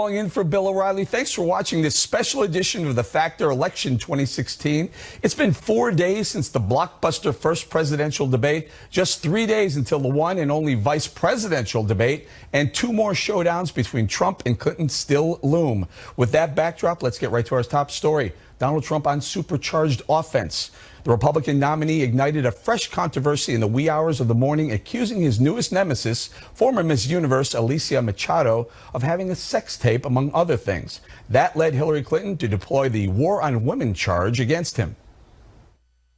calling in for Bill O'Reilly. Thanks for watching this special edition of the Factor Election 2016. It's been 4 days since the blockbuster first presidential debate, just 3 days until the one and only vice presidential debate, and 2 more showdowns between Trump and Clinton still loom. With that backdrop, let's get right to our top story. Donald Trump on supercharged offense. The Republican nominee ignited a fresh controversy in the wee hours of the morning, accusing his newest nemesis, former Miss Universe Alicia Machado, of having a sex tape, among other things. That led Hillary Clinton to deploy the War on Women charge against him.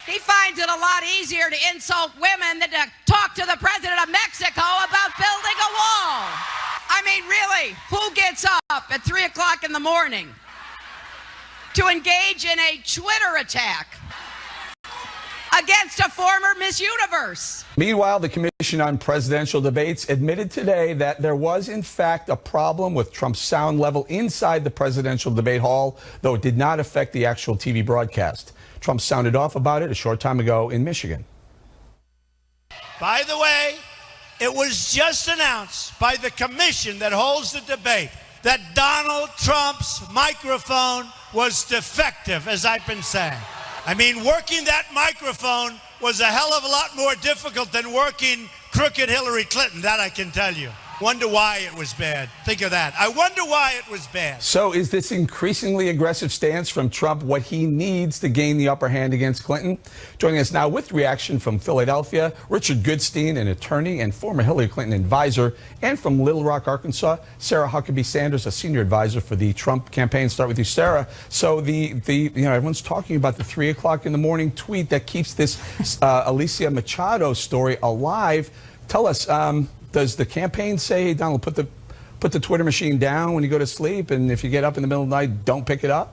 He finds it a lot easier to insult women than to talk to the president of Mexico about building a wall. I mean, really, who gets up at 3 o'clock in the morning to engage in a Twitter attack against a former Miss Universe? Meanwhile, the Commission on Presidential Debates admitted today that there was, in fact, a problem with Trump's sound level inside the presidential debate hall, though it did not affect the actual TV broadcast. Trump sounded off about it a short time ago in Michigan. By the way, it was just announced by the commission that holds the debate that Donald Trump's microphone was defective, as I've been saying. I mean, working that microphone was a hell of a lot more difficult than working crooked Hillary Clinton, that I can tell you. Wonder why it was bad. Think of that. I wonder why it was bad. So is this increasingly aggressive stance from Trump what he needs to gain the upper hand against Clinton? Joining us now with reaction from Philadelphia, Richard Goodstein, an attorney and former Hillary Clinton advisor, and from Little Rock, Arkansas, Sarah Huckabee Sanders, a senior advisor for the Trump campaign. Start with you, Sarah. So everyone's talking about the 3 o'clock in the morning tweet that keeps this Alicia Machado story alive. Tell us, does the campaign say, hey, Donald, put the Twitter machine down when you go to sleep, and if you get up in the middle of the night, don't pick it up?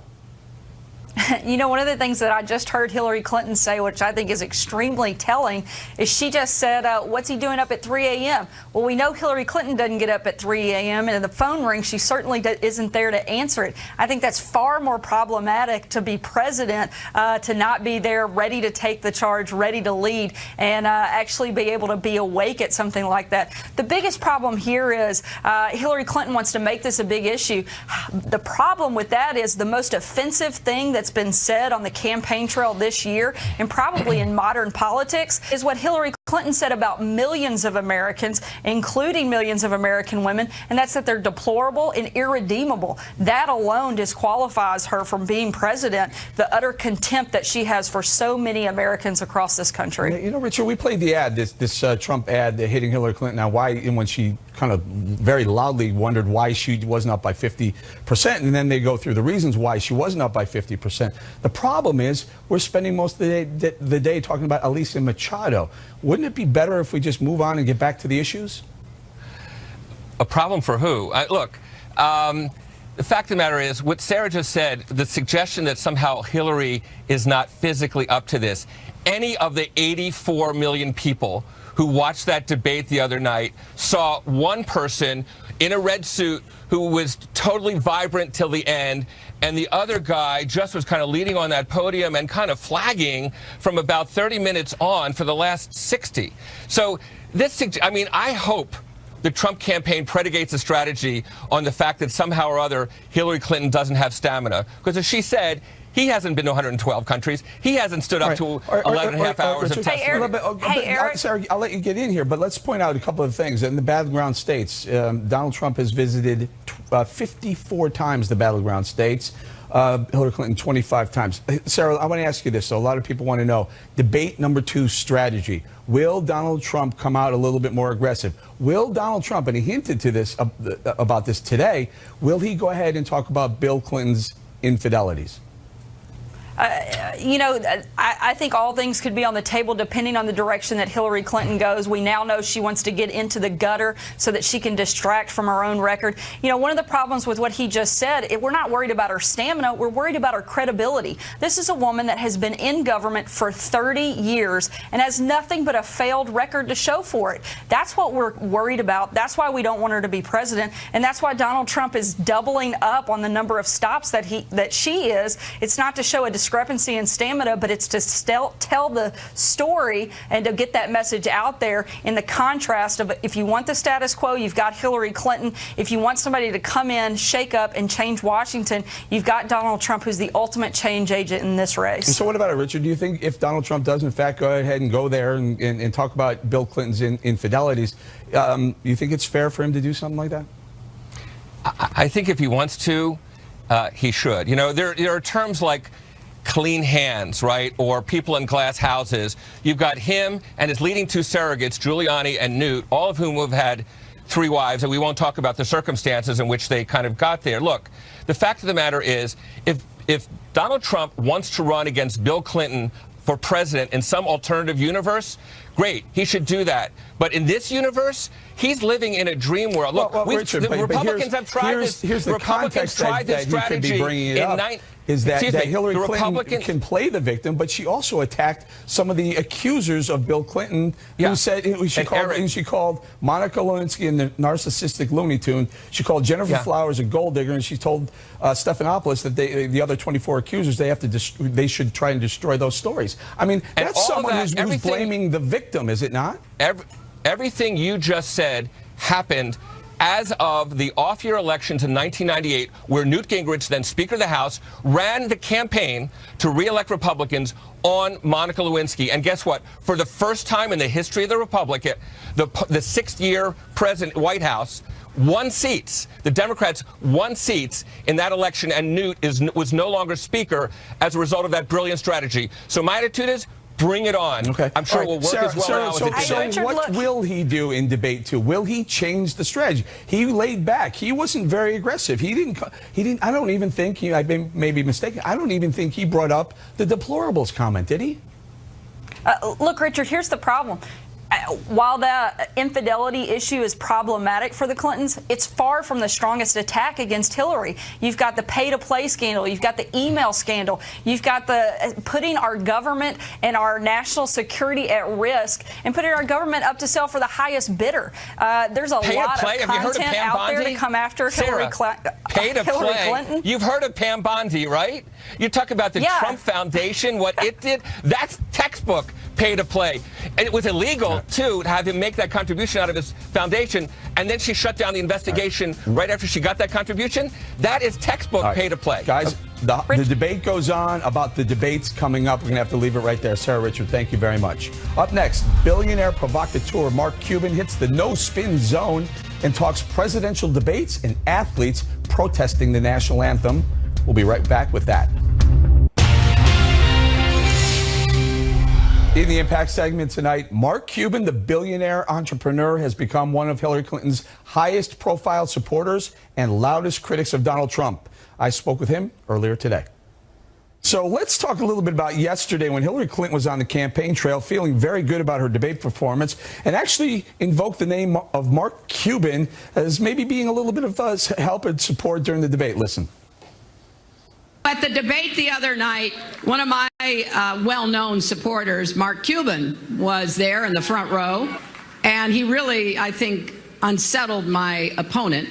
You know, one of the things that I just heard Hillary Clinton say, which I think is extremely telling, is she just said, what's he doing up at 3 a.m.? Well, we know Hillary Clinton doesn't get up at 3 a.m. and the phone rings, she certainly isn't there to answer it. I think that's far more problematic to be president, to not be there ready to take the charge, ready to lead, and actually be able to be awake at something like that. The biggest problem here is Hillary Clinton wants to make this a big issue. The problem with that is the most offensive thing that's been said on the campaign trail this year, and probably in modern politics, is what Hillary Clinton said about millions of Americans, including millions of American women, and that's that they're deplorable and irredeemable. That alone disqualifies her from being president, the utter contempt that she has for so many Americans across this country. You know, Richard, we played the ad, this Trump ad hitting Hillary Clinton. Now, why, and when she kind of very loudly wondered why she wasn't up by 50%, and then they go through the reasons why she wasn't up by 50%. The problem is we're spending most of the day talking about Alicia Machado. Wouldn't it be better if we just move on and get back to the issues? A problem for who? Look, the fact of the matter is, what Sarah just said, the suggestion that somehow Hillary is not physically up to this, any of the 84 million people who watched that debate the other night saw one person in a red suit who was totally vibrant till the end, and the other guy just was kind of leading on that podium and kind of flagging from about 30 minutes on for the last 60. So this, I mean, I hope the Trump campaign predicates a strategy on the fact that somehow or other Hillary Clinton doesn't have stamina, because as she said, he hasn't been to 112 countries. He hasn't stood up to 11 and a half hours of testimony. Sarah, I'll let you get in here, but let's point out a couple of things. In the battleground states, Donald Trump has visited 54 times the battleground states. Hillary Clinton 25 times. Sarah, I want to ask you this. So a lot of people want to know, debate number 2 strategy. Will Donald Trump come out a little bit more aggressive? Will Donald Trump, and he hinted to this about this today, will he go ahead and talk about Bill Clinton's infidelities? You know, I think all things could be on the table depending on the direction that Hillary Clinton goes. We now know she wants to get into the gutter so that she can distract from her own record. You know, one of the problems with what he just said, we're not worried about her stamina, we're worried about her credibility. This is a woman that has been in government for 30 years and has nothing but a failed record to show for it. That's what we're worried about. That's why we don't want her to be president, and that's why Donald Trump is doubling up on the number of stops that she is. It's not to show a discrepancy and stamina, but it's to tell the story and to get that message out there in the contrast of, if you want the status quo, you've got Hillary Clinton. If you want somebody to come in, shake up, and change Washington, you've got Donald Trump, who's the ultimate change agent in this race. And so what about it, Richard? Do you think if Donald Trump does, in fact, go ahead and go there and talk about Bill Clinton's infidelities, you think it's fair for him to do something like that? I think if he wants to, he should. You know, there are terms like clean hands, right, or people in glass houses. You've got him and his leading two surrogates, Giuliani and Newt, all of whom have had 3 wives, and we won't talk about the circumstances in which they kind of got there. Look, the fact of the matter is, if Donald Trump wants to run against Bill Clinton for president in some alternative universe, great, he should do that. But in this universe, he's living in a dream world. Look, Richard, the Republicans have tried this. Here's the context that you could be bringing it up. Is that Hillary Clinton can play the victim, but she also attacked some of the accusers of Bill Clinton, who said she called Monica Lewinsky a narcissistic Looney Tune. She called Jennifer Flowers a gold digger, and she told Stephanopoulos that the other 24 accusers, they should try and destroy those stories. I mean, that's someone who's blaming the victim, is it not? Everything you just said happened as of the off-year elections in 1998, where Newt Gingrich, then Speaker of the House, ran the campaign to re-elect Republicans on Monica Lewinsky. And guess what? For the first time in the history of the Republic, the 6th-year president, White House, won seats. The Democrats won seats in that election, and Newt was no longer Speaker as a result of that brilliant strategy. So my attitude is, bring it on. Okay. I'm sure it will work as well now as it did. So what will he do in debate 2? Will he change the strategy? He laid back. He wasn't very aggressive. He didn't. I don't even think I may be mistaken. I don't even think he brought up the deplorables comment, did he? Look, Richard, here's the problem. While the infidelity issue is problematic for the Clintons, it's far from the strongest attack against Hillary. You've got the pay-to-play scandal. You've got the email scandal. You've got the putting our government and our national security at risk and putting our government up to sell for the highest bidder. There's a lot of content out there to come after Hillary Clinton. You've heard of Pam Bondi, right? You talk about the Trump Foundation, what it did. That's textbook pay-to-play. And it was illegal, too, to have him make that contribution out of his foundation, and then she shut down the investigation right after she got that contribution. That is textbook pay-to-play. Guys, the debate goes on about the debates coming up. We're going to have to leave it right there. Sarah, Richard, thank you very much. Up next, billionaire provocateur Mark Cuban hits the no-spin zone and talks presidential debates and athletes protesting the national anthem. We'll be right back with that. In the Impact segment tonight, Mark Cuban, the billionaire entrepreneur, has become one of Hillary Clinton's highest profile supporters and loudest critics of Donald Trump. I spoke with him earlier today. So let's talk a little bit about yesterday when Hillary Clinton was on the campaign trail, feeling very good about her debate performance, and actually invoked the name of Mark Cuban as maybe being a little bit of help and support during the debate. Listen. At the debate the other night, one of my well-known supporters, Mark Cuban, was there in the front row, and he really, I think, unsettled my opponent.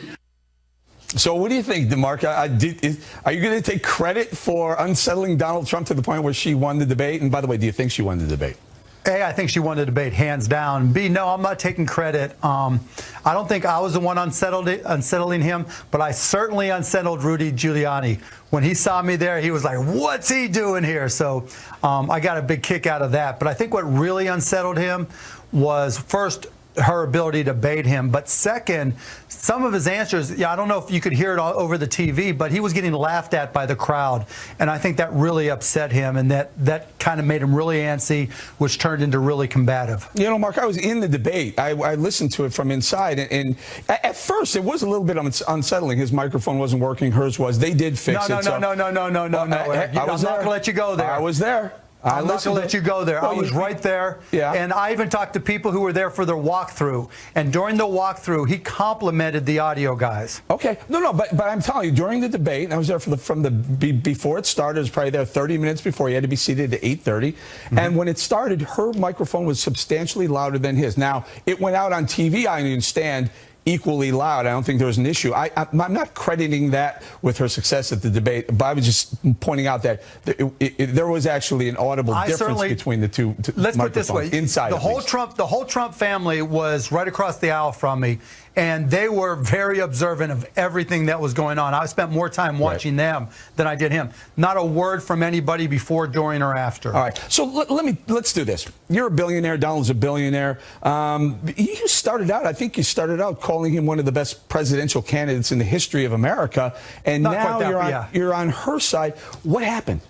So what do you think, Mark? Are you going to take credit for unsettling Donald Trump to the point where she won the debate? And by the way, do you think she won the debate? A, I think she won the debate hands down. B, no, I'm not taking credit. I don't think I was the one unsettling him, but I certainly unsettled Rudy Giuliani. When he saw me there, he was like, what's he doing here? So I got a big kick out of that. But I think what really unsettled him was, first, her ability to bait him, but second, some of his answers, I don't know if you could hear it all over the TV, but he was getting laughed at by the crowd, and I think that really upset him, and that kind of made him really antsy, which turned into really combative. You know, Mark, I was in the debate. I listened to it from inside, and at first it was a little bit unsettling. His microphone wasn't working, hers was. They did fix it. No. I'm not going to let you go there. I was there. I'm not going to let you go there. I was right there. Yeah. And I even talked to people who were there for their walkthrough. And during the walkthrough, he complimented the audio guys. Okay. No, but I'm telling you, during the debate, I was there before it started. I was probably there 30 minutes before. He had to be seated at 8:30. And when it started, her microphone was substantially louder than his. Now, it went out on TV, I understand. equally loud. I don't think there was an issue. I'm not crediting that with her success at the debate, but I was just pointing out that there was actually an audible difference between the two. Let's put it this way: inside the whole Trump family was right across the aisle from me, and they were very observant of everything that was going on. I spent more time watching them than I did him. Not a word from anybody before, during, or after. All right. So let's do this. You're a billionaire. Donald's a billionaire. You started out, I think you started out calling him one of the best presidential candidates in the history of America, and now you're on her side. What happened?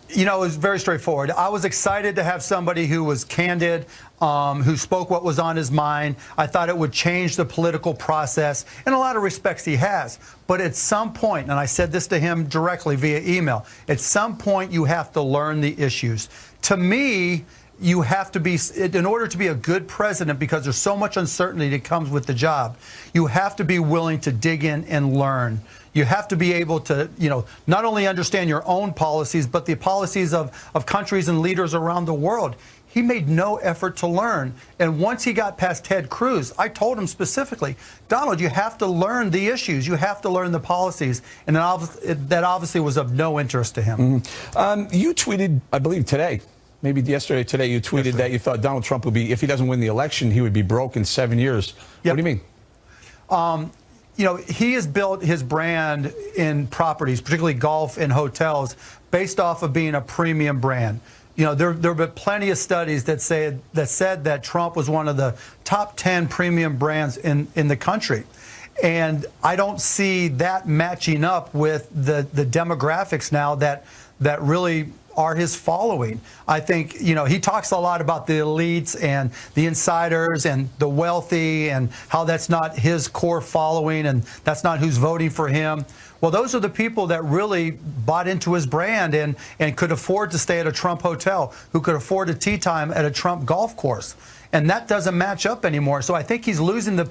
You know, it was very straightforward. I was excited to have somebody who was candid, who spoke what was on his mind. I thought it would change the political process. In a lot of respects, he has. But at some point, and I said this to him directly via email, at some point you have to learn the issues. To me, you have to be, in order to be a good president, because there's so much uncertainty that comes with the job, you have to be willing to dig in and learn. You have to be able to, not only understand your own policies, but the policies of countries and leaders around the world. He made no effort to learn. And once he got past Ted Cruz, I told him specifically, Donald, you have to learn the issues. You have to learn the policies. And that obviously was of no interest to him. Mm-hmm. You tweeted, I believe today, maybe yesterday, today, you tweeted that you thought Donald Trump would be, if he doesn't win the election, he would be broke in 7 years. What do you mean? He has built his brand in properties, particularly golf and hotels, based off of being a premium brand. There have been plenty of studies that said that Trump was one of the top 10 premium brands in the country. And I don't see that matching up with the demographics now that really are his following. I think, he talks a lot about the elites and the insiders and the wealthy and how that's not his core following and that's not who's voting for him. Well, those are the people that really bought into his brand and could afford to stay at a Trump hotel, who could afford a tee time at a Trump golf course. And that doesn't match up anymore. So I think he's losing the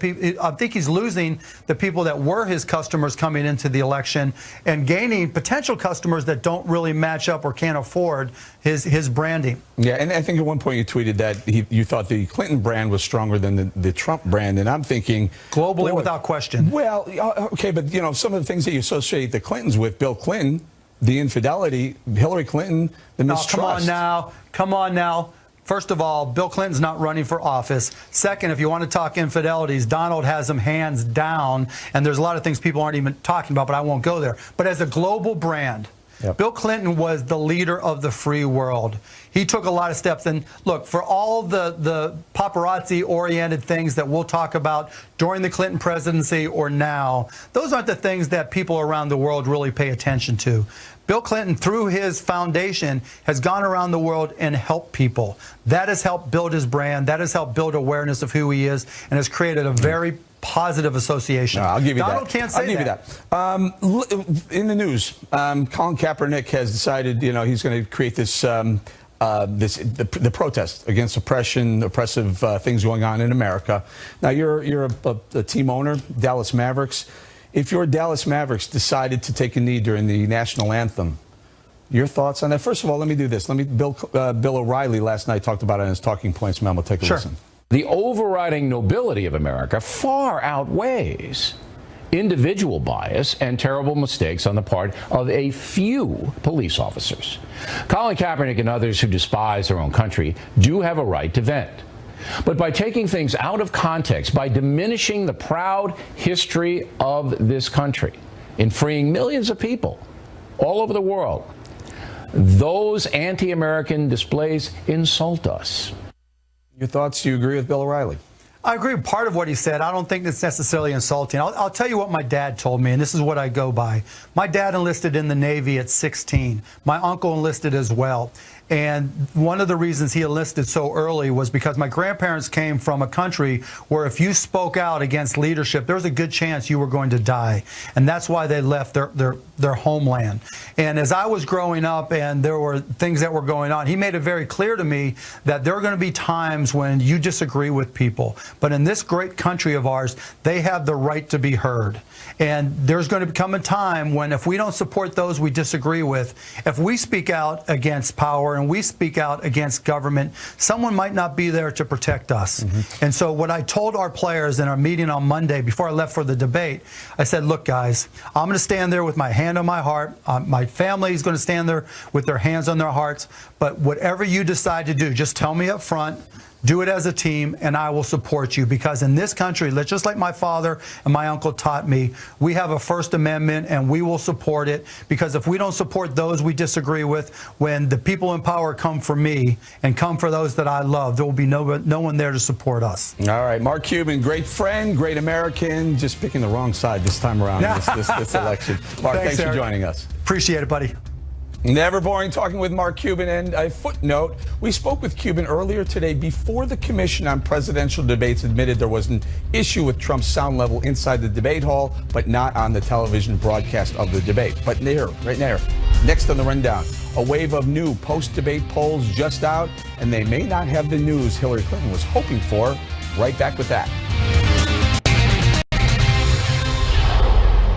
people that were his customers coming into the election, and gaining potential customers that don't really match up or can't afford his branding. Yeah, and I think at one point you tweeted that you thought the Clinton brand was stronger than the Trump brand, and I'm thinking globally, without question. Well, okay, but some of the things that you associate the Clintons with, Bill Clinton, the infidelity, Hillary Clinton, the mistrust. Come on now. First of all, Bill Clinton's not running for office. Second, if you want to talk infidelities, Donald has them hands down. And there's a lot of things people aren't even talking about, but I won't go there. But as a global brand, Bill Clinton was the leader of the free world. He took a lot of steps. And look, for all the paparazzi-oriented things that we'll talk about during the Clinton presidency or now, those aren't the things that people around the world really pay attention to. Bill Clinton, through his foundation, has gone around the world and helped people. That has helped build his brand. That has helped build awareness of who he is, and has created a very positive association. No, I'll give you Donald that. Can't say I'll give you that. In the news, Colin Kaepernick has decided, he's going to create this, the protest against oppressive things going on in America. Now, you're a team owner, Dallas Mavericks. If your Dallas Mavericks decided to take a knee during the national anthem, your thoughts on that? First of all, let me do this. Bill O'Reilly last night talked about it in his talking points memo. Take a listen. The overriding nobility of America far outweighs individual bias and terrible mistakes on the part of a few police officers. Colin Kaepernick and others who despise their own country do have a right to vent. But by taking things out of context, by diminishing the proud history of this country in freeing millions of people all over the world, those anti-American displays insult us. Your thoughts? Do you agree with Bill O'Reilly? I agree with part of what he said. I don't think it's necessarily insulting. I'll tell you what my dad told me, and this is what I go by. My dad enlisted in the Navy at 16. My uncle enlisted as well. And one of the reasons he enlisted so early was because my grandparents came from a country where if you spoke out against leadership, there was a good chance you were going to die. And that's why they left their homeland. And as I was growing up and there were things that were going on, he made it very clear to me that there are going to be times when you disagree with people. But in this great country of ours, they have the right to be heard. And there's going to come a time when if we don't support those we disagree with, if we speak out against power and we speak out against government, someone might not be there to protect us. And so what I told our players in our meeting on Monday before I left for the debate, I said, look, guys, I'm going to stand there with my hand on my heart. My family is going to stand there with their hands on their hearts. But whatever you decide to do, just tell me up front. Do it as a team, and I will support you. Because in this country, just like my father and my uncle taught me, we have a First Amendment, and we will support it. Because if we don't support those we disagree with, when the people in power come for me and come for those that I love, there will be no one there to support us. All right, Mark Cuban, great friend, great American, just picking the wrong side this time around in this election. Mark, thanks for joining us. Appreciate it, buddy. Never boring talking with Mark Cuban. And a footnote, we spoke with Cuban earlier today before the Commission on Presidential Debates admitted there was an issue with Trump's sound level inside the debate hall, but not on the television broadcast of the debate. But right there, next on the rundown, a wave of new post-debate polls just out, and they may not have the news Hillary Clinton was hoping for. Right back with that.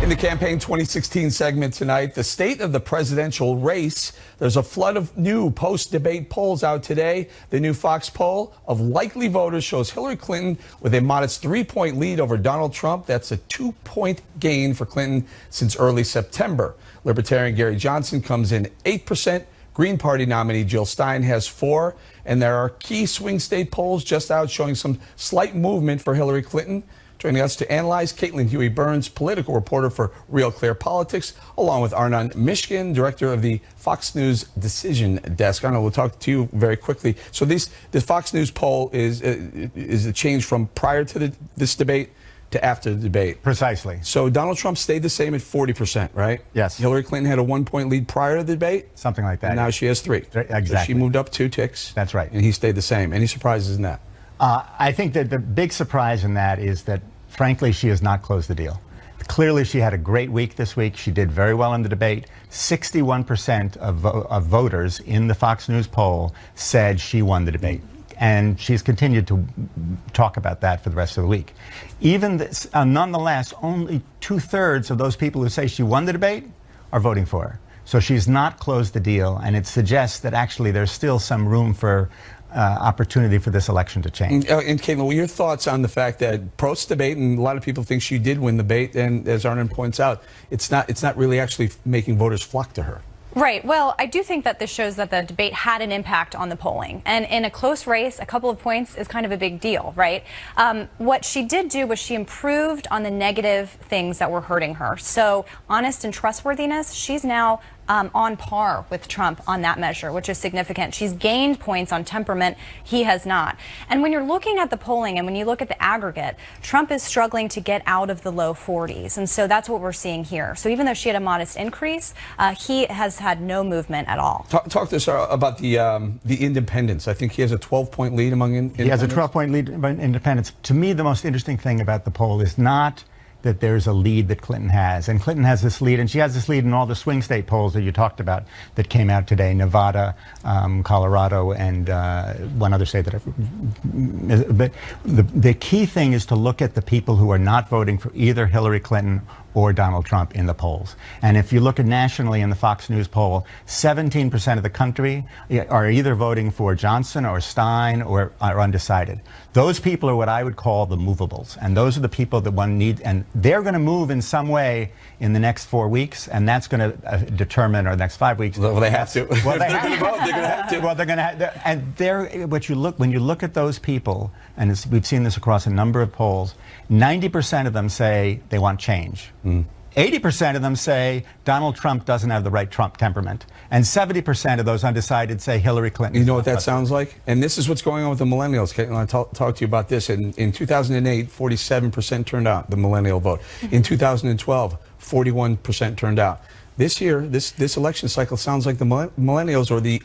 In the Campaign 2016 segment tonight, the state of the presidential race. There's a flood of new post-debate polls out today. The new Fox poll of likely voters shows Hillary Clinton with a modest 3-point lead over Donald Trump. That's a 2-point gain for Clinton since early September. Libertarian Gary Johnson comes in 8%. Green Party nominee Jill Stein has 4%. And there are key swing state polls just out showing some slight movement for Hillary Clinton. Joining us to analyze, Caitlin Huey-Burns, political reporter for Real Clear Politics, along with Arnon Mishkin, director of the Fox News Decision Desk. Arnon, we'll talk to you very quickly. So this Fox News poll is a change from prior to this debate to after the debate. Precisely. So Donald Trump stayed the same at 40%, right? Yes. Hillary Clinton had a 1-point lead prior to the debate. Something like that. And now she has 3. Exactly. So she moved up 2 ticks. That's right. And he stayed the same. Any surprises in that? I think that the big surprise in that is that, frankly, she has not closed the deal. Clearly, she had a great week this week. She did very well in the debate. 61% of voters in the Fox News poll said she won the debate. And she's continued to talk about that for the rest of the week. Even this, nonetheless, only 2/3 of those people who say she won the debate are voting for her. So she's not closed the deal, and it suggests that actually there's still some room for opportunity for this election to change. And Caitlin, your thoughts on the fact that post-debate, and a lot of people think she did win the debate, and as Arnon points out, it's not really actually making voters flock to her. Right. Well, I do think that this shows that the debate had an impact on the polling. And in a close race, a couple of points is kind of a big deal, right? What she did do was she improved on the negative things that were hurting her. So honest and trustworthiness, she's now on par with Trump on that measure, which is significant. She's gained points on temperament. He has not. And when you're looking at the polling and when you look at the aggregate, Trump is struggling to get out of the low 40s. And so that's what we're seeing here. So even though she had a modest increase, he has had no movement at all. Talk to us about the independents. I think he has a 12-point lead among independents. He has a 12-point lead among independents. To me, the most interesting thing about the poll is not that there's a lead that Clinton has. And Clinton has this lead, and she has this lead in all the swing state polls that you talked about that came out today, Nevada, Colorado, and one other state that but the key thing is to look at the people who are not voting for either Hillary Clinton or Donald Trump in the polls. And if you look at nationally in the Fox News poll, 17% of the country are either voting for Johnson or Stein or are undecided. Those people are what I would call the movables. And those are the people that one needs, and they're going to move in some way in the next 4 weeks, and that's going to determine, or the next 5 weeks. Well, they have to. Well, they're going to vote, they're going to have to. Well, they're going to have, and when you look at those people, and we've seen this across a number of polls, 90% of them say they want change. 80% of them say Donald Trump doesn't have the right Trump temperament. And 70% of those undecided say Hillary Clinton. You know what that sounds like? And this is what's going on with the millennials. Caitlin, I talk to you about this. In 2008, 47% turned out, the millennial vote. In 2012, 41% turned out. This year, this election cycle sounds like the millennials or the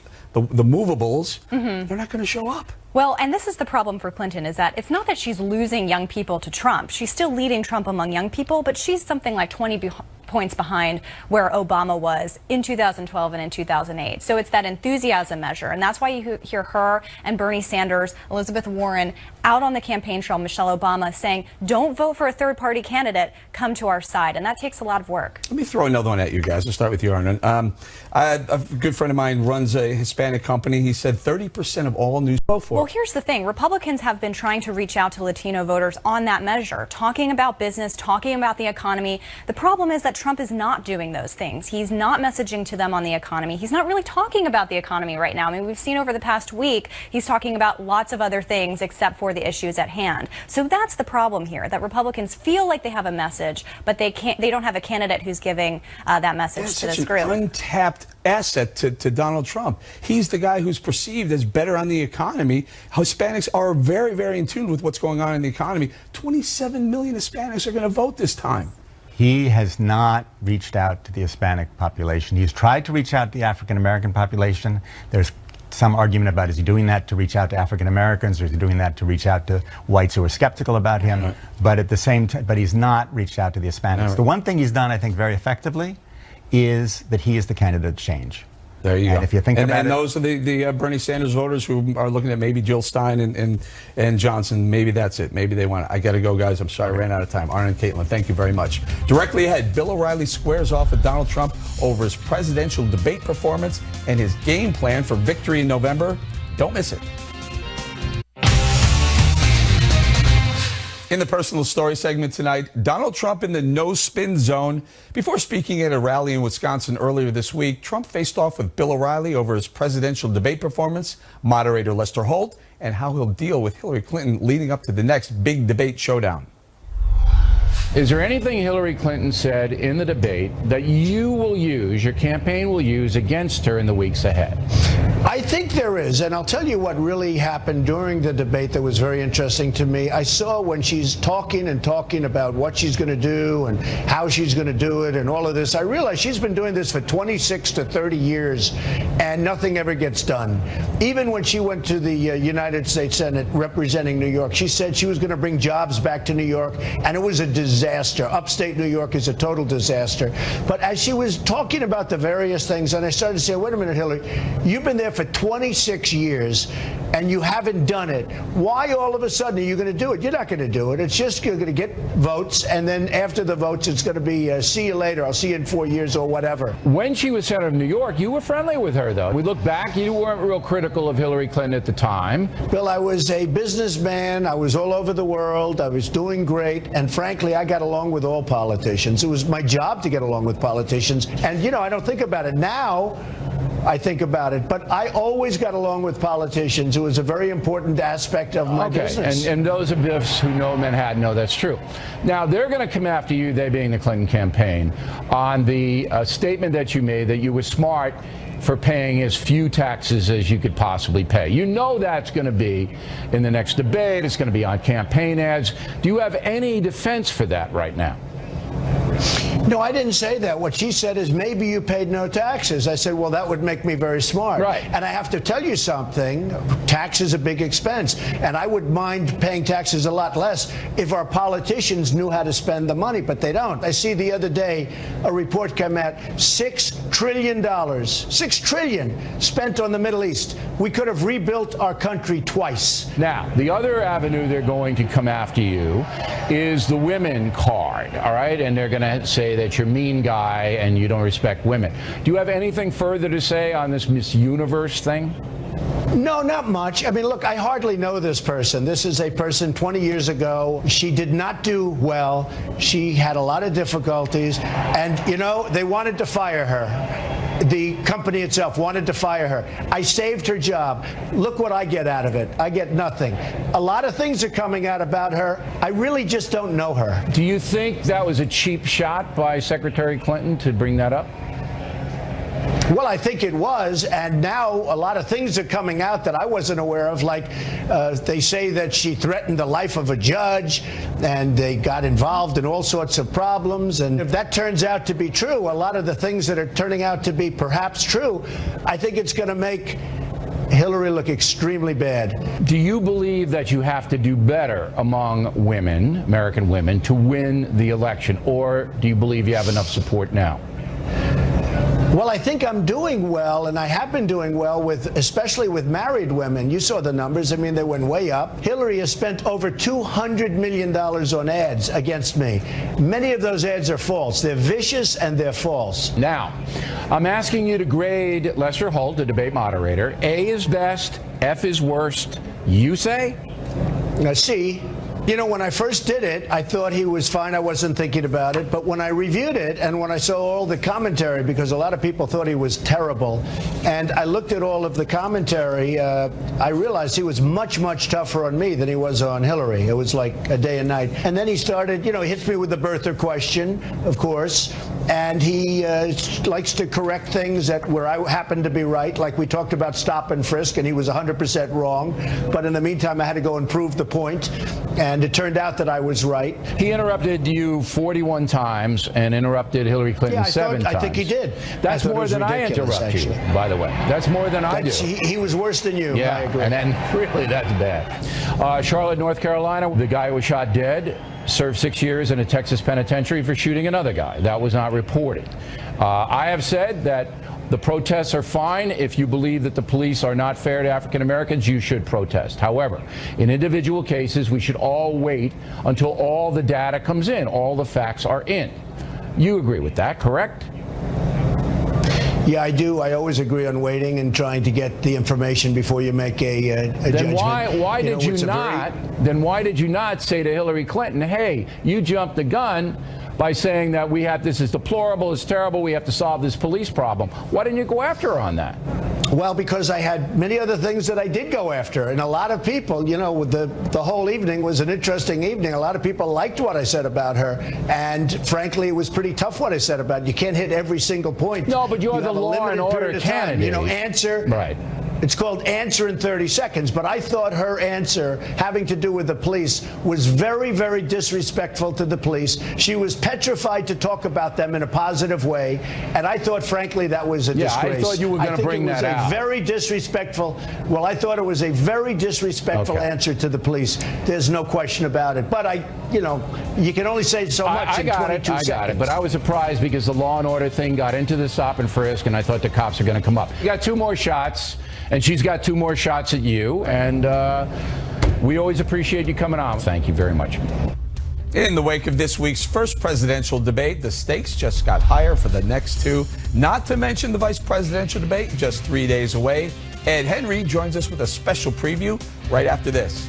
movables, they're not going to show up. Well, and this is the problem for Clinton, is that it's not that she's losing young people to Trump. She's still leading Trump among young people, but she's something like 20 points behind where Obama was in 2012 and in 2008. So it's that enthusiasm measure. And that's why you hear her and Bernie Sanders, Elizabeth Warren out on the campaign trail, Michelle Obama, saying, don't vote for a third-party candidate, come to our side. And that takes a lot of work. Let me throw another one at you guys. Let's start with you, Arnon. A good friend of mine runs a Hispanic company. He said 30% of all news vote for. Well, here's the thing. Republicans have been trying to reach out to Latino voters on that measure, talking about business, talking about the economy. The problem is that Trump is not doing those things. He's not messaging to them on the economy. He's not really talking about the economy right now. I mean, we've seen over the past week, he's talking about lots of other things except for the issues at hand. So that's the problem here, that Republicans feel like they have a message, but they don't have a candidate who's giving that message to this group. An untapped asset to Donald Trump. He's the guy who's perceived as better on the economy. Hispanics are very, very in tune with what's going on in the economy. 27 million Hispanics are going to vote this time. He has not reached out to the Hispanic population. He's tried to reach out to the African American population. There's some argument about, is he doing that to reach out to African Americans, or is he doing that to reach out to whites who are skeptical about him? Right. But at the same time, but he's not reached out to the Hispanics. Right. The one thing he's done, I think, very effectively is that he is the candidate of change. There you go. If you think about and those are the Bernie Sanders voters who are looking at maybe Jill Stein and Johnson. Maybe that's it. Maybe they want it. I got to go, guys. I'm sorry, I ran out of time. Arnon and Caitlin, thank you very much. Directly ahead, Bill O'Reilly squares off with Donald Trump over his presidential debate performance and his game plan for victory in November. Don't miss it. In the personal story segment tonight, Donald Trump in the no-spin zone. Before speaking at a rally in Wisconsin earlier this week, Trump faced off with Bill O'Reilly over his presidential debate performance, moderator Lester Holt, and how he'll deal with Hillary Clinton leading up to the next big debate showdown. Is there anything Hillary Clinton said in the debate that you will use, your campaign will use against her in the weeks ahead? I think there is, and I'll tell you what really happened during the debate that was very interesting to me. I saw when she's talking about what she's going to do and how she's going to do it and all of this, I realized she's been doing this for 26 to 30 years and nothing ever gets done. Even when she went to the United States Senate representing New York, she said she was going to bring jobs back to New York, and it was a disaster. Upstate New York is a total disaster. But as she was talking about the various things, and I started to say, wait a minute, Hillary, you've been there for 26 years and you haven't done it. Why all of a sudden are you going to do it? You're not going to do it. It's just you're going to get votes, and then after the votes, it's going to be see you later. I'll see you in 4 years or whatever. When she was senator of New York, you were friendly with her, though. We look back, you weren't real critical of Hillary Clinton at the time. Bill, I was a businessman. I was all over the world. I was doing great. And frankly, I got along with all politicians. It was my job to get along with politicians. And, you know, I don't think about it now. I think about it, but I always got along with politicians. It was a very important aspect of my business. And those of us who know Manhattan know that's true. Now, they're going to come after you, they being the Clinton campaign, on the statement that you made that you were smart for paying as few taxes as you could possibly pay. You know that's going to be in the next debate. It's going to be on campaign ads. Do you have any defense for that right now? No, I didn't say that. What she said is, maybe you paid no taxes. I said, well, that would make me very smart. Right. And I have to tell you something. Tax is a big expense. And I would mind paying taxes a lot less if our politicians knew how to spend the money, but they don't. I see the other day a report come out, $6 trillion, $6 trillion spent on the Middle East. We could have rebuilt our country twice. Now, the other avenue they're going to come after you is the women card, all right? And they're going to say that you're a mean guy and you don't respect women. Do you have anything further to say on this Miss Universe thing? No, not much. I mean, look, I hardly know this person. This is a person 20 years ago. She did not do well. She had a lot of difficulties. And, you know, they wanted to fire her. The company itself wanted to fire her. I saved her job. Look what I get out of it. I get nothing. A lot of things are coming out about her. I really just don't know her. Do you think that was a cheap shot by Secretary Clinton to bring that up? Well, I think it was, and now a lot of things are coming out that I wasn't aware of, like they say that she threatened the life of a judge, and they got involved in all sorts of problems, and if that turns out to be true, a lot of the things that are turning out to be perhaps true, I think it's going to make Hillary look extremely bad. Do you believe that you have to do better among women, American women, to win the election, or do you believe you have enough support now? Well, I think I'm doing well, and I have been doing well especially with married women. You saw the numbers. I mean, they went way up. Hillary has spent over $200 million on ads against me. Many of those ads are false. They're vicious and they're false. Now, I'm asking you to grade Lester Holt, the debate moderator. A is best, F is worst. You say? Now, C. You know, when I first did it, I thought he was fine. I wasn't thinking about it. But when I reviewed it and when I saw all the commentary, because a lot of people thought he was terrible, and I looked at all of the commentary, I realized he was much, much tougher on me than he was on Hillary. It was like a day and night. And then he started, he hits me with the birther question, of course. And he likes to correct things where I happen to be right. Like we talked about stop and frisk, and he was 100% wrong. But in the meantime, I had to go and prove the point. And it turned out that I was right. He interrupted you 41 times and interrupted Hillary Clinton 7 times. I think he did. That's more than I interrupt you, by the way. That's more than I do. He was worse than you. Yeah, I agree. and really, that's bad. Charlotte, North Carolina, the guy who was shot dead served 6 years in a Texas penitentiary for shooting another guy. That was not reported. I have said that the protests are fine. If you believe that the police are not fair to African Americans, you should protest. However, in individual cases, we should all wait until all the data comes in, all the facts are in. You agree with that, correct? Yeah, I do. I always agree on waiting and trying to get the information before you make a judgment. Then why did you not say to Hillary Clinton, hey, you jumped the gun by saying that this is deplorable, it's terrible, we have to solve this police problem? Why didn't you go after her on that? Well, because I had many other things that I did go after. And a lot of people, the whole evening was an interesting evening. A lot of people liked what I said about her. And frankly, it was pretty tough what I said about her. You can't hit every single point. No, but you're the law and order candidate. Answer. Right. It's called answer in 30 seconds. But I thought her answer having to do with the police was very, very disrespectful to the police. She was petrified to talk about them in a positive way. And I thought, frankly, that was a disgrace. I thought you were going to bring that out. Very disrespectful. Well, I thought it was a very disrespectful answer to the police. There's no question about it. But you can only say so much in 22 seconds. I got it. But I was surprised because the law and order thing got into the stop and frisk, and I thought the cops are going to come up. You got 2 more shots, and she's got 2 more shots at you. And we always appreciate you coming on. Thank you very much. In the wake of this week's first presidential debate, the stakes just got higher for the next 2, not to mention the vice presidential debate just 3 days away. Ed Henry joins us with a special preview right after this.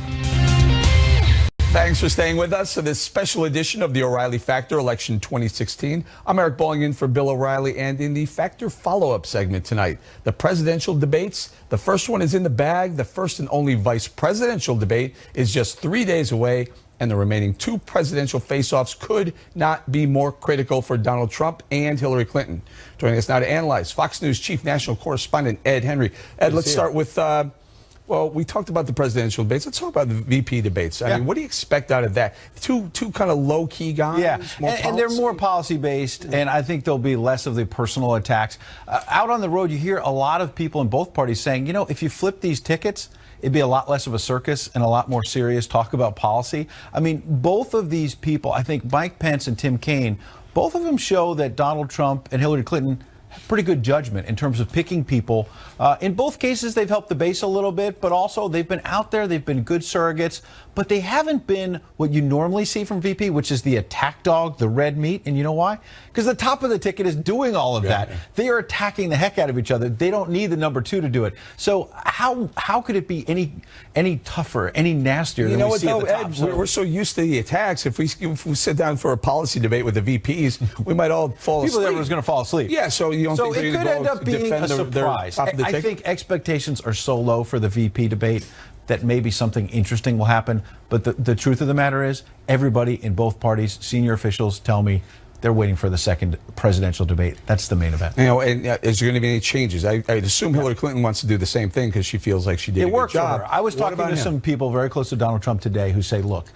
Thanks for staying with us for this special edition of the O'Reilly Factor Election 2016. I'm Eric Bolling in for Bill O'Reilly, and in the Factor follow-up segment tonight, the presidential debates. The first one is in the bag. The first and only vice presidential debate is just 3 days away, and the remaining 2 presidential face-offs could not be more critical for Donald Trump and Hillary Clinton. Joining us now to analyze, Fox News Chief National Correspondent Ed Henry. Ed, let's start with... Well, we talked about the presidential debates. Let's talk about the VP debates. I mean, what do you expect out of that? Two kind of low-key guys? Yeah, and they're more policy-based, and I think there'll be less of the personal attacks. Out on the road, you hear a lot of people in both parties saying, if you flip these tickets, it'd be a lot less of a circus and a lot more serious talk about policy. I mean, both of these people, I think Mike Pence and Tim Kaine, both of them show that Donald Trump and Hillary Clinton have pretty good judgment in terms of picking people. In both cases, they've helped the base a little bit, but also they've been out there, they've been good surrogates, but they haven't been what you normally see from VP, which is the attack dog, the red meat. And you know why? Because the top of the ticket is doing all of that. They are attacking the heck out of each other. They don't need the number 2 to do it. So how could it be any tougher, any nastier than we see at the top? Ed, we're so used to the attacks. If we sit down for a policy debate with the VPs, we might all fall asleep. People was going to fall asleep. Yeah, so you don't think it could end up being a surprise. I think expectations are so low for the VP debate that maybe something interesting will happen. But the truth of the matter is, everybody in both parties, senior officials, tell me they're waiting for the second presidential debate. That's the main event. And is there going to be any changes? I'd assume Hillary Clinton wants to do the same thing because she feels like she did a good job. For her. I was talking to some people very close to Donald Trump today who say, look,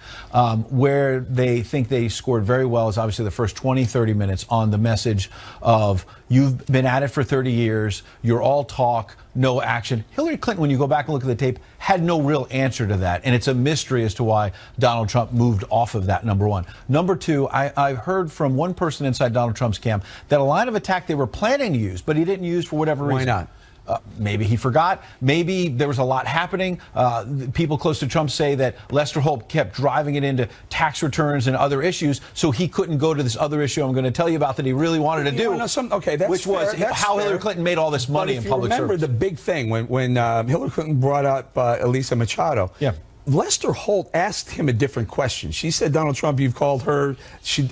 where they think they scored very well is obviously the first 20, 30 minutes on the message of you've been at it for 30 years, you're all talk, no action. Hillary Clinton, when you go back and look at the tape, had no real answer to that. And it's a mystery as to why Donald Trump moved off of that, number one. Number two, I've heard from one person inside Donald Trump's camp that a line of attack they were planning to use, but he didn't use for whatever reason. Why not? Maybe he forgot. Maybe there was a lot happening. People close to Trump say that Lester Holt kept driving it into tax returns and other issues, so he couldn't go to this other issue I'm going to tell you about that he really wanted to do, okay, that's which was fair, that's how fair. Hillary Clinton made all this money in public service. Remember the big thing when Hillary Clinton brought up Elisa Machado. Yeah. Lester Holt asked him a different question. She said, Donald Trump, you've called her, she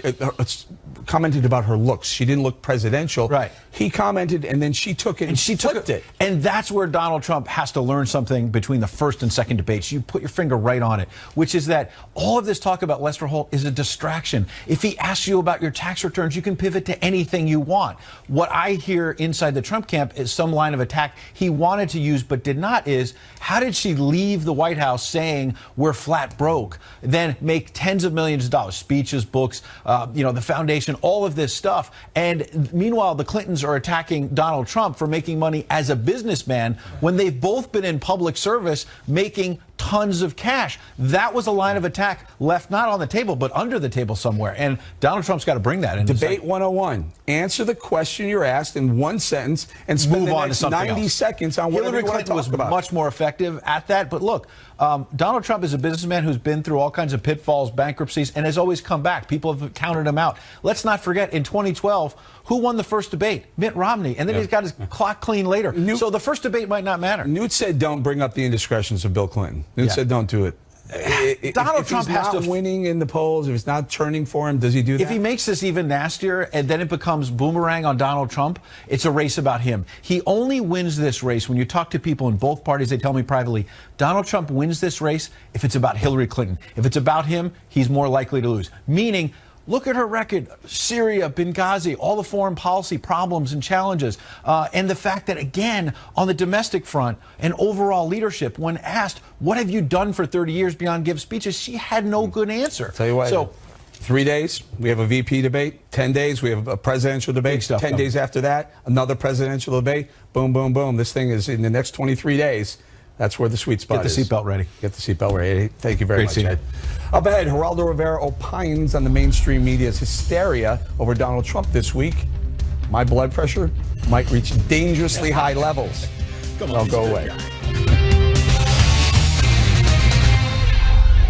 commented about her looks. She didn't look presidential. Right. He commented, and then she took it and she flipped it. And that's where Donald Trump has to learn something between the first and second debates. You put your finger right on it, which is that all of this talk about Lester Holt is a distraction. If he asks you about your tax returns, you can pivot to anything you want. What I hear inside the Trump camp is some line of attack he wanted to use but did not is, how did she leave the White House saying we're flat broke, then make tens of millions of dollars, speeches, books, the foundation, all of this stuff. And meanwhile, the Clintons are attacking Donald Trump for making money as a businessman when they've both been in public service making tons of cash. That was a line of attack left not on the table, but under the table somewhere. And Donald Trump's got to bring that in. Debate 101. Answer the question you're asked in one sentence and spend move the on next to something 90 else. seconds on whatever Hillary you want to Clinton talk was about. much more effective at that. But look, Donald Trump is a businessman who's been through all kinds of pitfalls, bankruptcies, and has always come back. People have counted him out. Let's not forget, in 2012, who won the first debate? Mitt Romney. And then he's got his clock clean later. So the first debate might not matter. Newt said don't bring up the indiscretions of Bill Clinton. Newt said don't do it. Donald if Trump he's has not to winning in the polls, if it's not turning for him, does he do that? If he makes this even nastier and then it becomes boomerang on Donald Trump, it's a race about him. He only wins this race. When you talk to people in both parties, they tell me privately, Donald Trump wins this race if it's about Hillary Clinton. If it's about him, he's more likely to lose. Meaning, look at her record, Syria, Benghazi, all the foreign policy problems and challenges. And the fact that, again, on the domestic front and overall leadership, when asked, what have you done for 30 years beyond give speeches, she had no good answer. Tell you what, so 3 days, we have a VP debate. 10 days, we have a presidential debate. 10 days after that, another presidential debate. Boom, boom, boom. This thing is in the next 23 days. That's where the sweet spot is. Get the seatbelt ready. Get the seatbelt ready. Thank you very much, Great Ed. Up ahead, Geraldo Rivera opines on the mainstream media's hysteria over Donald Trump this week. My blood pressure might reach dangerously high levels. Don't go away.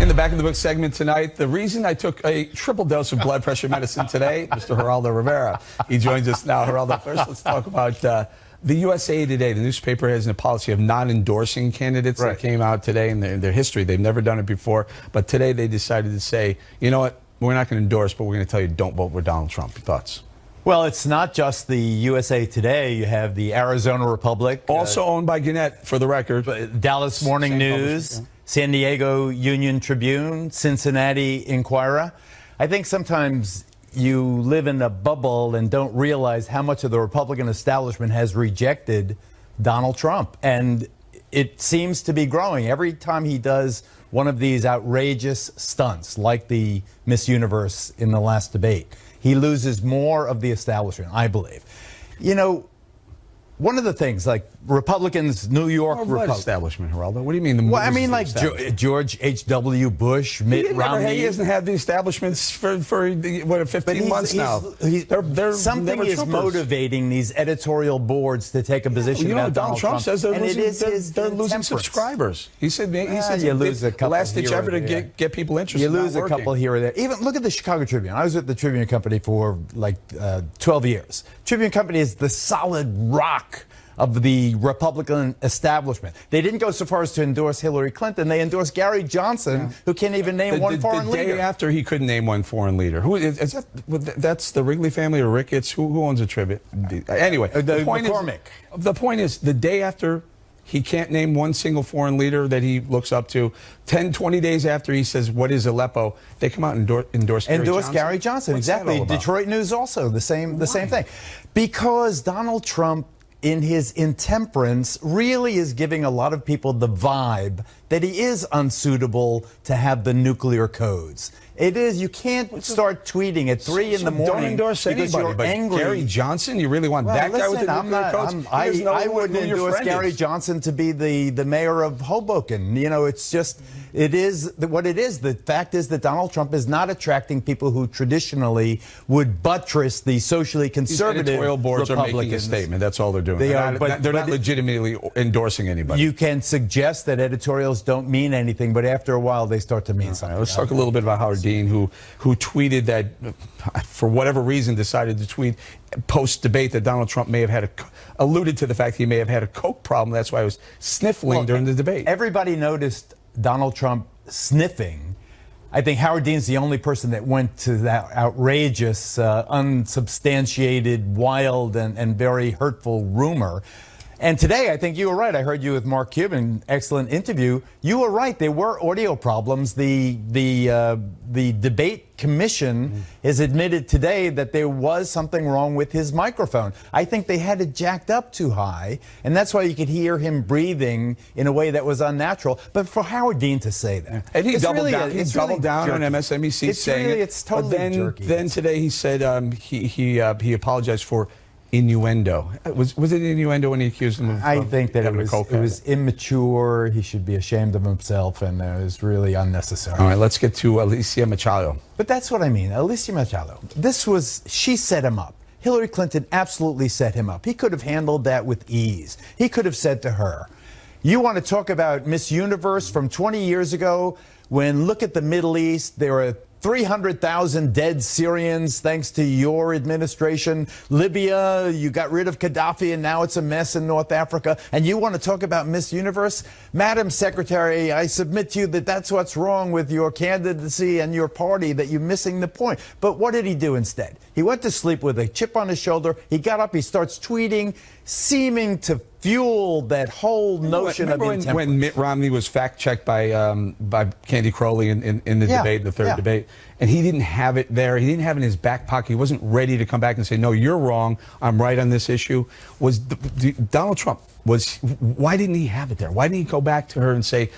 In the back of the book segment tonight, the reason I took a triple dose of blood pressure medicine today, Mr. Geraldo Rivera. He joins us now. Geraldo, first let's talk about the USA Today. The newspaper has a policy of non-endorsing candidates that came out today in their history. They've never done it before. But today they decided to say, you know what, we're not going to endorse, but we're going to tell you don't vote for Donald Trump. Your thoughts? Well, it's not just the USA Today. You have the Arizona Republic. Also owned by Gannett, for the record. Dallas Morning News, San Diego Union Tribune, Cincinnati Inquirer. I think sometimes you live in a bubble and don't realize how much of the Republican establishment has rejected Donald Trump. And it seems to be growing. Every time he does one of these outrageous stunts, like the Miss Universe in the last debate, he loses more of the establishment, I believe. You know, one of the things, like Republicans, New York Republicans. Establishment, Geraldo? What do you mean? The Well, I mean, like George H.W. Bush, Mitt Romney. He hasn't had the establishments for 15 months now. They're something is motivating these editorial boards to take a position about Donald Trump says they're losing subscribers. subscribers. He said you lose a couple. The last ditch effort to get people interested. You lose a couple here or there. Even look at the Chicago Tribune. I was at the Tribune Company for like 12 years. Tribune Company is the solid rock of the Republican establishment. They didn't go so far as to endorse Hillary Clinton. They endorsed Gary Johnson, who can't even name one foreign leader. The day after, he couldn't name one foreign leader. Who is that? That's the Wrigley family or Ricketts? Who owns a tribute? Anyway, the point is, the day after, he can't name one single foreign leader that he looks up to. 10, 20 days after he says, what is Aleppo? They come out and endorse Gary Johnson. What's exactly. Detroit News also, the same thing. Because Donald Trump, in his intemperance, really is giving a lot of people the vibe that he is unsuitable to have the nuclear codes. It is. You can't start tweeting at 3 in the morning. Don't endorse because anybody, you're but angry. Gary Johnson, you really want that guy with the nuclear codes? I wouldn't endorse Gary Johnson to be the mayor of Hoboken. You know, it's just, it is what it is. The fact is that Donald Trump is not attracting people who traditionally would buttress the socially conservative These editorial boards Republicans. are making a statement. That's all they're doing. They they're are, not, they're not legitimately endorsing anybody. You can suggest that editorials don't mean anything, but after a while they start to mean something. Right, let's talk a little bit about Howard Dean, who tweeted that, for whatever reason, decided to tweet post-debate that Donald Trump may have alluded to the fact he may have had a coke problem. That's why I was sniffling during the debate. Everybody noticed Donald Trump sniffing. I think Howard Dean's the only person that went to that outrageous, unsubstantiated, wild, and very hurtful rumor. And today, I think you were right. I heard you with Mark Cuban, excellent interview. You were right. There were audio problems. The debate commission has admitted today that there was something wrong with his microphone. I think they had it jacked up too high, and that's why you could hear him breathing in a way that was unnatural. But for Howard Dean to say that, and he doubled really down. He doubled down on MSNBC saying it. It's totally jerky. Then today he said he apologized for innuendo. Was it innuendo when he accused him of I think that it coke was immature. He should be ashamed of himself, and it was really unnecessary. All right, let's get to Alicia Machado. But that's what I mean. Alicia Machado. She set him up. Hillary Clinton absolutely set him up. He could have handled that with ease. He could have said to her, you want to talk about Miss Universe from 20 years ago, when look at the Middle East, there are 300,000 dead Syrians thanks to your administration. Libya, you got rid of Gaddafi and now it's a mess in North Africa. And you want to talk about Miss Universe? Madam Secretary, I submit to you that that's what's wrong with your candidacy and your party, that you're missing the point. But what did he do instead? He went to sleep with a chip on his shoulder. He got up, he starts tweeting, seeming to fuel that whole notion of intemperance. When Mitt Romney was fact-checked by Candy Crowley in the debate, the third debate, and he didn't have it there. He didn't have it in his back pocket. He wasn't ready to come back and say, no, you're wrong. I'm right on this issue. Donald Trump, why didn't he have it there? Why didn't he go back to her and say,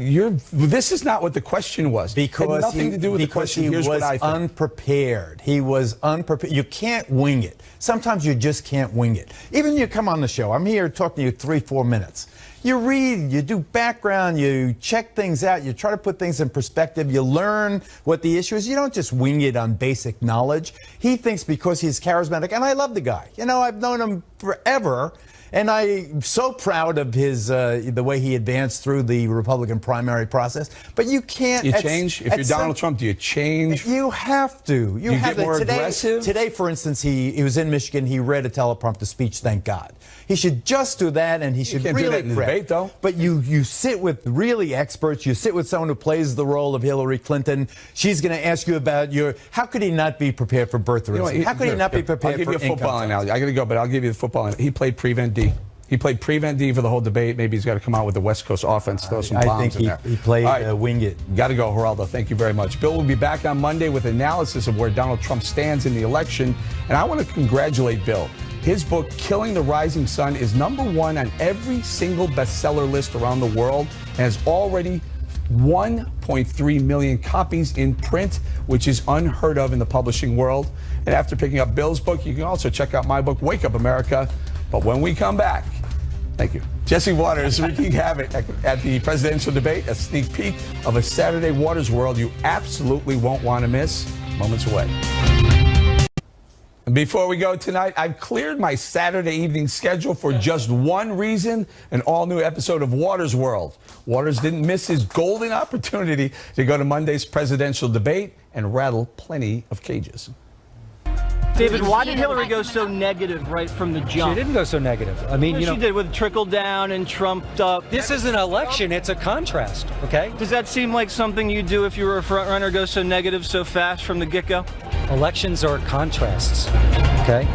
this is not what the question was? Because it had nothing to do with the question. He was unprepared. He was unprepared. You can't wing it. Sometimes you just can't wing it. Even when you come on the show, I'm here talking to you 3-4 minutes. You read, you do background, you check things out, you try to put things in perspective, you learn what the issue is. You don't just wing it on basic knowledge. He thinks because he's charismatic, and I love the guy. You know, I've known him forever. And I'm so proud of his the way he advanced through the Republican primary process. But you can't. You change? If you're Donald Trump, do you change? You have to. You have get more aggressive? Today, for instance, he was in Michigan. He read a teleprompter speech, thank God. He should just do that, and he should can't really do that in the debate, though. But you sit with really experts. You sit with someone who plays the role of Hillary Clinton. She's going to ask you about how could he not be prepared for birthright? How could he not be prepared for income? I'll give you a football analogy. I got to go, but I'll give you the football. He played Prevent D. He played Prevent D for the whole debate. Maybe he's got to come out with the West Coast offense, throw some bombs in there. He played wing it. Got to go, Geraldo. Thank you very much. Bill will be back on Monday with analysis of where Donald Trump stands in the election. And I want to congratulate Bill. His book, Killing the Rising Sun, is #1 on every single bestseller list around the world and has already 1.3 million copies in print, which is unheard of in the publishing world. And after picking up Bill's book, you can also check out my book, Wake Up America. But when we come back, thank you. Jesse Waters wreaking havoc at the presidential debate, a sneak peek of a Saturday Waters world you absolutely won't want to miss. Moments away. And before we go tonight, I've cleared my Saturday evening schedule for just one reason, an all-new episode of Waters World. Waters didn't miss his golden opportunity to go to Monday's presidential debate and rattle plenty of cages. David, why did Hillary go so negative right from the jump? She didn't go so negative. I mean, she did with trickle down and trumped up. This is an election. It's a contrast, okay? Does that seem like something you'd do if you were a front runner, go so negative so fast from the get-go? Elections are contrasts, okay?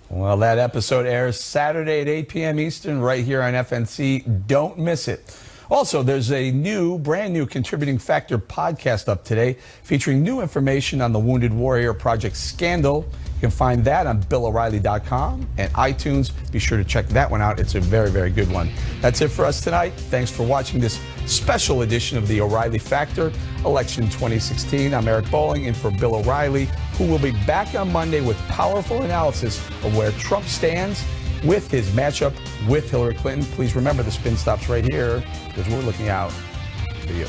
Well, that episode airs Saturday at 8 p.m. Eastern right here on FNC. Don't miss it. Also, there's a brand new Contributing Factor podcast up today featuring new information on the Wounded Warrior Project scandal. You can find that on BillO'Reilly.com and iTunes. Be sure to check that one out. It's a very, very good one. That's it for us tonight. Thanks for watching this special edition of the O'Reilly Factor, Election 2016. I'm Eric Bolling in for Bill O'Reilly, who will be back on Monday with powerful analysis of where Trump stands with his matchup with Hillary Clinton. Please remember the spin stops right here because we're looking out for you.